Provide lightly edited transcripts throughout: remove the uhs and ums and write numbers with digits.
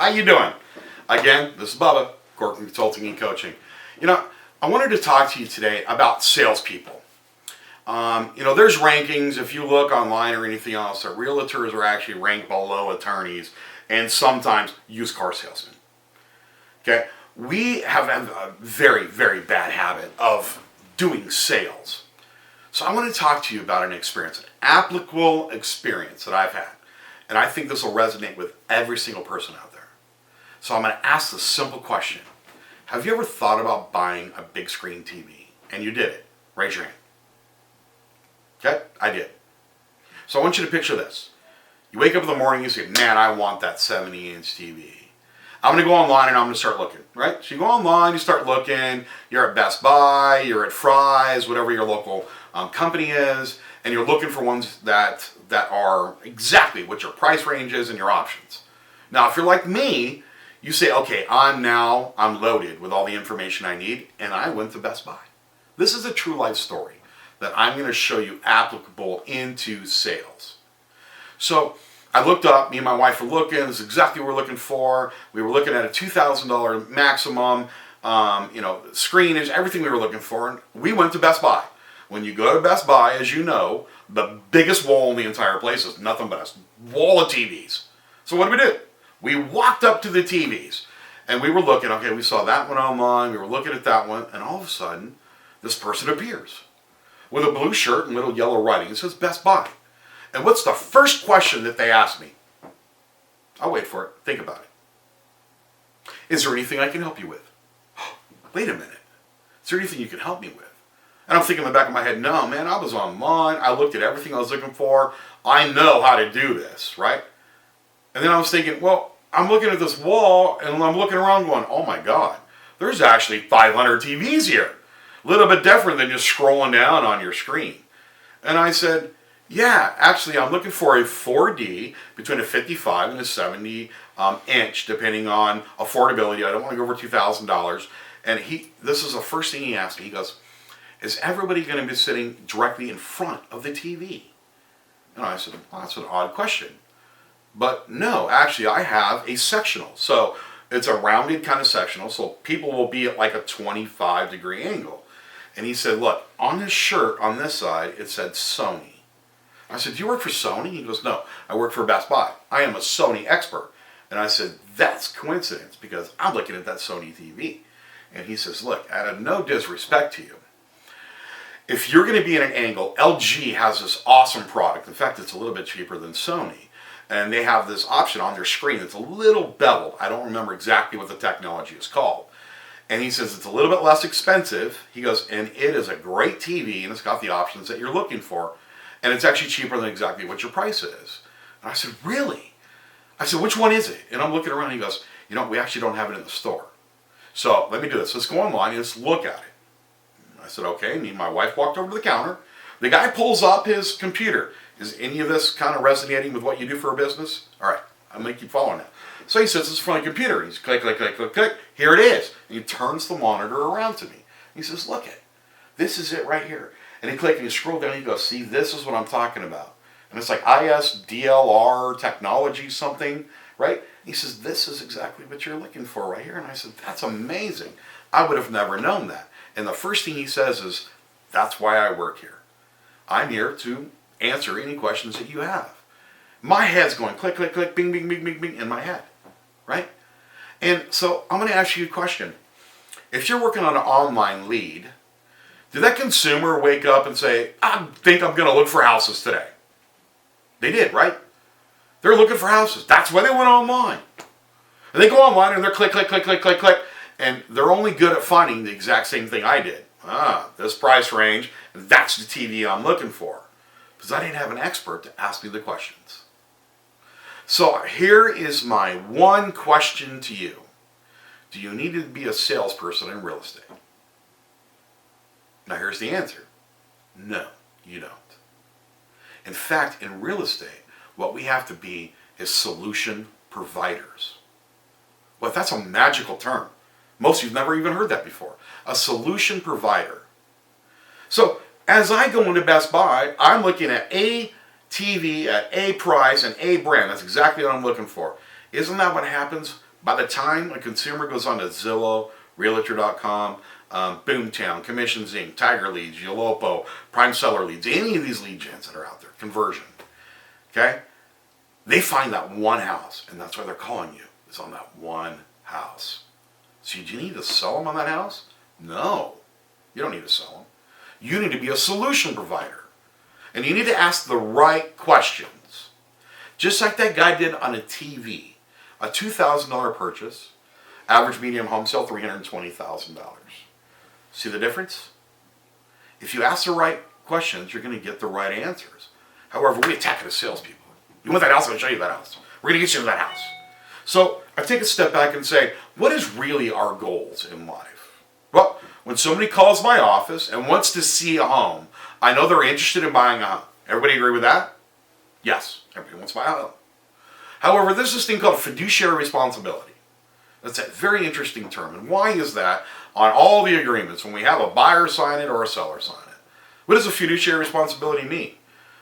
How you doing? Again, this is Bubba, Corcoran Consulting and Coaching. I wanted to talk to you today about salespeople. There's rankings, if you look online or anything else, that realtors are actually ranked below attorneys and sometimes used car salesmen. Okay? We have a very, very bad habit of doing sales. So I want to talk to you about an experience, an applicable experience that I've had. And I think this will resonate with every single person out there. So I'm going to ask the simple question. Have you ever thought about buying a big screen TV? And you did it. Raise your hand. Okay? I did. So I want you to picture this. You wake up in the morning and you say, man, I want that 70-inch TV. I'm going to go online and I'm going to start looking, right? So you go online, you start looking, you're at Best Buy, you're at Fry's, whatever your local company is, and you're looking for ones that are exactly what your price range is and your options. Now, if you're like me, you say, okay, I'm loaded with all the information I need, and I went to Best Buy. This is a true life story that I'm going to show you applicable into sales. So I looked up, me and my wife were looking, this is exactly what we're looking for. We were looking at a $2,000 maximum, screenage, everything we were looking for, and we went to Best Buy. When you go to Best Buy, as you know, the biggest wall in the entire place is nothing but a wall of TVs. So what did? We walked up to the TVs, and we were looking, okay, we saw that one online, we were looking at that one, and all of a sudden, this person appears with a blue shirt and little yellow writing. It says Best Buy. And what's the first question that they ask me? I'll wait for it. Think about it. Is there anything I can help you with? Wait a minute. Is there anything you can help me with? And I'm thinking in the back of my head, no, man, I was online. I looked at everything I was looking for. I know how to do this, right? And then I was thinking, well, I'm looking at this wall, and I'm looking around going, oh my God, there's actually 500 TVs here. A little bit different than just scrolling down on your screen. And I said, yeah, actually, I'm looking for a 4D between a 55 and a 70 inch, depending on affordability. I don't want to go over $2,000. And this is the first thing he asked me. He goes, is everybody going to be sitting directly in front of the TV? And I said, well, that's an odd question. But no, actually, I have a sectional. So it's a rounded kind of sectional, so people will be at like a 25-degree angle. And he said, look, on this shirt on this side, it said Sony. I said, do you work for Sony? He goes, no, I work for Best Buy. I am a Sony expert. And I said, that's coincidence because I'm looking at that Sony TV. And he says, look, out of no disrespect to you, if you're going to be in an angle, LG has this awesome product. In fact, it's a little bit cheaper than Sony. And they have this option on their screen that's a little beveled. I don't remember exactly what the technology is called. And he says it's a little bit less expensive. He goes, and it is a great TV, and it's got the options that you're looking for. And it's actually cheaper than exactly what your price is. And I said, really? I said, which one is it? And I'm looking around, and he goes, we actually don't have it in the store. So let me do this. Let's go online and let's look at it. I said, okay. Me and my wife walked over to the counter. The guy pulls up his computer. Is any of this kind of resonating with what you do for a business? All right, I'm going to keep following that. So he sits in front of the computer. He's click, click, click, click, click. Here it is. And he turns the monitor around to me. He says, look it. This is it right here. And he clicked and he scrolled down and he goes, see, this is what I'm talking about. And it's like ISDLR technology something, right? He says, this is exactly what you're looking for right here. And I said, that's amazing. I would have never known that. And the first thing he says is, that's why I work here. I'm here to answer any questions that you have. My head's going click, click, click, bing, bing, bing, bing, bing in my head, right? And so I'm going to ask you a question. If you're working on an online lead, did that consumer wake up and say, I think I'm going to look for houses today? They did, right? They're looking for houses. That's why they went online. And they go online and they're click, click, click, click, click, click. And they're only good at finding the exact same thing I did. This price range, that's the TV I'm looking for. Because I didn't have an expert to ask me the questions. So here is my one question to you. Do you need to be a salesperson in real estate? Now here's the answer. No, you don't. In fact, in real estate, what we have to be is solution providers. Well, that's a magical term. Most of you've never even heard that before. A solution provider. So as I go into Best Buy, I'm looking at a TV at a price and a brand. That's exactly what I'm looking for. Isn't that what happens By the time a consumer goes on to Zillow, Realtor.com, Boomtown, Commissions Inc., Tiger Leads, Yolopo, Prime Seller Leads, any of these lead gens that are out there, conversion, okay? They find that one house, and that's why they're calling you. It's on that one house. So do you need to sell them on that house? No, you don't need to sell them. You need to be a solution provider. And you need to ask the right questions. Just like that guy did on a TV. A $2,000 purchase, average medium home sale, $320,000. See the difference? If you ask the right questions, you're going to get the right answers. However, we attack it as salespeople. You want that house? I'm going to show you that house. We're going to get you to that house. So I take a step back and say, what is really our goals in life? Well, when somebody calls my office and wants to see a home, I know they're interested in buying a home. Everybody agree with that? Yes, everybody wants to buy a home. However, there's this thing called fiduciary responsibility. That's a very interesting term. And why is that on all the agreements when we have a buyer sign it or a seller sign it? What does a fiduciary responsibility mean?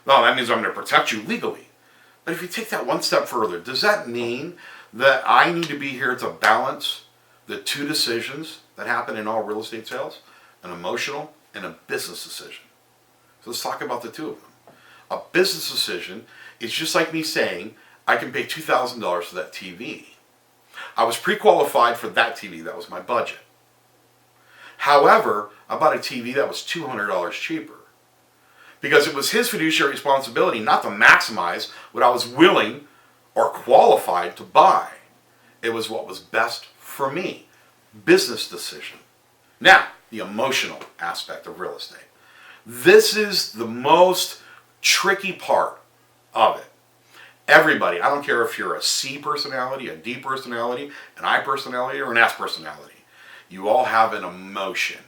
Well, that means I'm going to protect you legally. But if you take that one step further, does that mean that I need to be here to balance the two decisions that happen in all real estate sales? An emotional and a business decision. So let's talk about the two of them. A business decision is just like me saying, I can pay $2,000 for that TV. I was pre-qualified for that TV. That was my budget. However, I bought a TV that was $200 cheaper because it was his fiduciary responsibility not to maximize what I was willing or qualified to buy. It was what was best for me. Business decision. Now, the emotional aspect of real estate. This is the most tricky part of it. Everybody, I don't care if you're a C personality, a D personality, an I personality, or an S personality. You all have an emotion,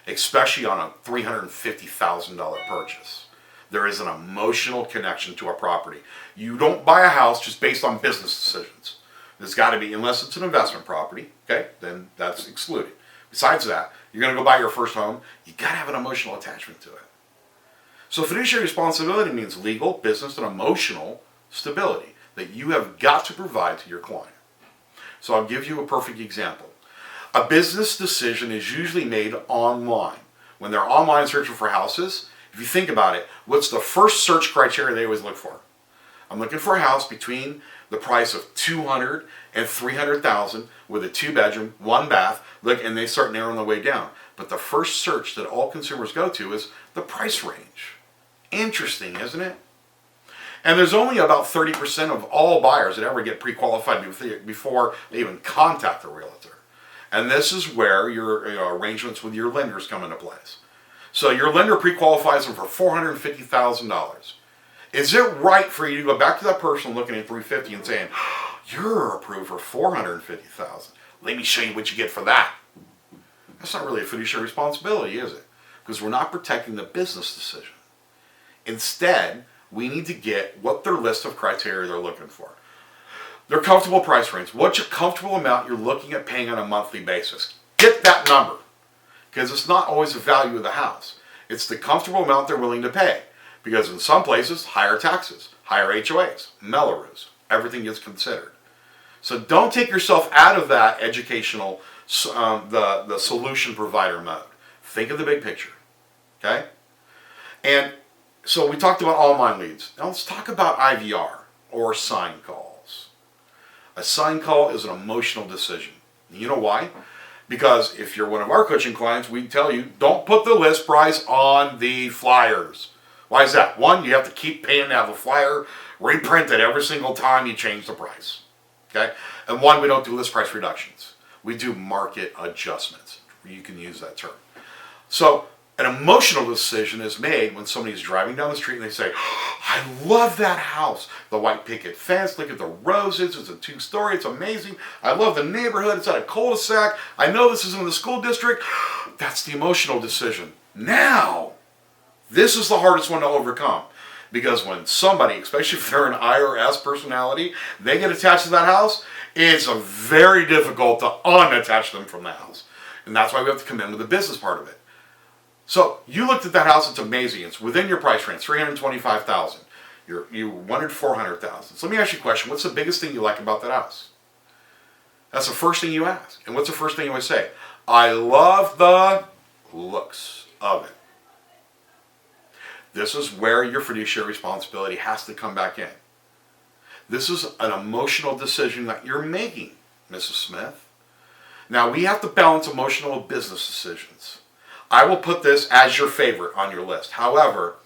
especially on a $350,000 purchase. There is an emotional connection to a property. You don't buy a house just based on business decisions. There's got to be, unless it's an investment property, okay, then that's excluded. Besides that, you're going to go buy your first home, you got to have an emotional attachment to it. So fiduciary responsibility means legal, business, and emotional stability that you have got to provide to your client. So I'll give you a perfect example. A business decision is usually made online. When they're online searching for houses, if you think about it, what's the first search criteria they always look for? I'm looking for a house between the price of $200,000 and $300,000 with a 2-bedroom, 1 bath. Look, and they start narrowing the way down. But the first search that all consumers go to is the price range. Interesting, isn't it? And there's only about 30% of all buyers that ever get pre-qualified before they even contact the realtor. And this is where your arrangements with your lenders come into place. So your lender pre-qualifies them for $450,000. Is it right for you to go back to that person looking at $350,000 and saying, you're approved for $450,000. Let me show you what you get for that. That's not really a fiduciary responsibility, is it? Because we're not protecting the business decision. Instead, we need to get what their list of criteria they're looking for. Their comfortable price range. What's your comfortable amount you're looking at paying on a monthly basis? Get that number. Because it's not always the value of the house. It's the comfortable amount they're willing to pay. Because in some places, higher taxes, higher HOAs, Melrose, everything gets considered. So don't take yourself out of that educational, the solution provider mode. Think of the big picture. Okay? And so we talked about online leads. Now let's talk about IVR, or sign calls. A sign call is an emotional decision. You know why? Because if you're one of our coaching clients, we tell you, don't put the list price on the flyers. Why is that? One, you have to keep paying to have the flyer reprinted every single time you change the price. Okay? And one, we don't do list price reductions. We do market adjustments. You can use that term. So an emotional decision is made when somebody's driving down the street and they say, I love that house. The white picket fence, look at the roses, it's a 2-story, it's amazing. I love the neighborhood, it's at a cul-de-sac. I know this is in the school district. That's the emotional decision. Now, this is the hardest one to overcome. Because when somebody, especially if they're an I or S personality, they get attached to that house, it's very difficult to unattach them from the house. And that's why we have to come in with the business part of it. So you looked at that house, it's amazing. It's within your price range, $325,000. You wanted $400,000. So let me ask you a question. What's the biggest thing you like about that house? That's the first thing you ask. And what's the first thing you always say? I love the looks of it. This is where your fiduciary responsibility has to come back in. This is an emotional decision that you're making, Mrs. Smith. Now, we have to balance emotional with business decisions. I will put this as your favorite on your list. However,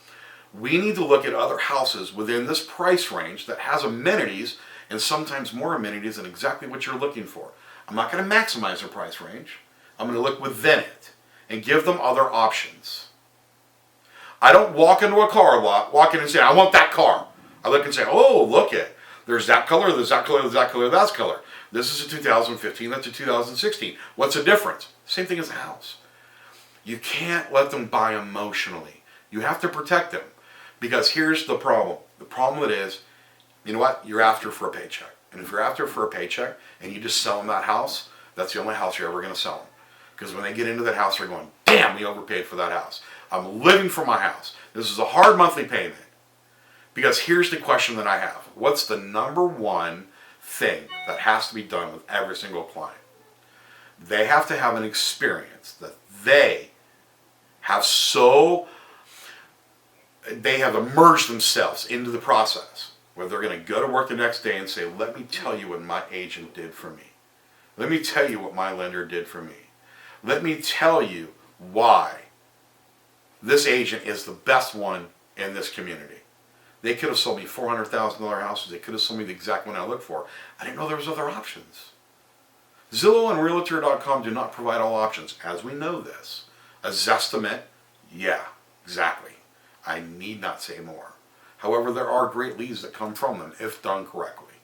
we need to look at other houses within this price range that has amenities and sometimes more amenities than exactly what you're looking for. I'm not going to maximize their price range. I'm going to look within it and give them other options. I don't walk into a car lot, walk in and say, I want that car. I look and say, oh, look it. There's that color, there's that color, there's that color, that's color. This is a 2015, that's a 2016. What's the difference? Same thing as a house. You can't let them buy emotionally. You have to protect them. Because here's the problem. The problem is, you know what? You're after for a paycheck. And if you're after for a paycheck and you just sell them that house, that's the only house you're ever going to sell them. Because when they get into that house, they're going, damn, we overpaid for that house. I'm living for my house. This is a hard monthly payment. Because here's the question that I have. What's the number one thing that has to be done with every single client? They have to have an experience that they have immersed themselves into the process, where they're going to go to work the next day and say, let me tell you what my agent did for me. Let me tell you what my lender did for me. Let me tell you why this agent is the best one in this community. They could have sold me $400,000 houses. They could have sold me the exact one I looked for. I didn't know there was other options. Zillow and Realtor.com do not provide all options, as we know this. A Zestimate, yeah, exactly. I need not say more. However, there are great leads that come from them if done correctly.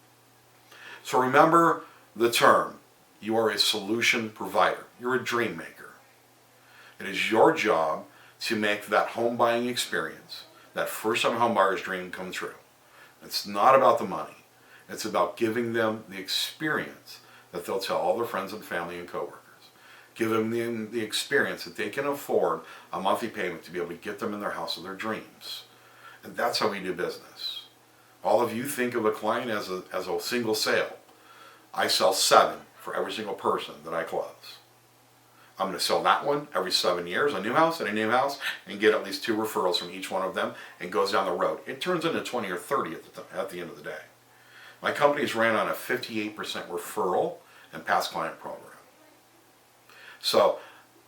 So remember the term. You are a solution provider. You're a dream maker. It is your job to make that home buying experience, that first-time home buyer's dream, come true. It's not about the money. It's about giving them the experience that they'll tell all their friends and family and coworkers. Give them the experience that they can afford a monthly payment to be able to get them in their house of their dreams. And that's how we do business. All of you think of a client as a single sale. I sell 7 for every single person that I close. I'm going to sell that one every 7 years, a new house and a new house, and get at least 2 referrals from each one of them, and goes down the road. It turns into 20 or 30 at the end of the day. My company's ran on a 58% referral and past client program. So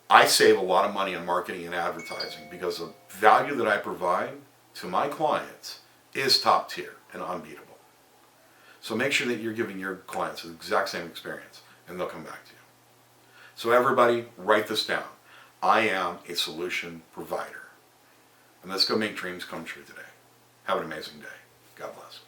I save a lot of money on marketing and advertising because the value that I provide to my clients is top tier and unbeatable. So make sure that you're giving your clients the exact same experience, and they'll come back to you. So everybody, write this down. I am a solution provider. And let's go make dreams come true today. Have an amazing day. God bless.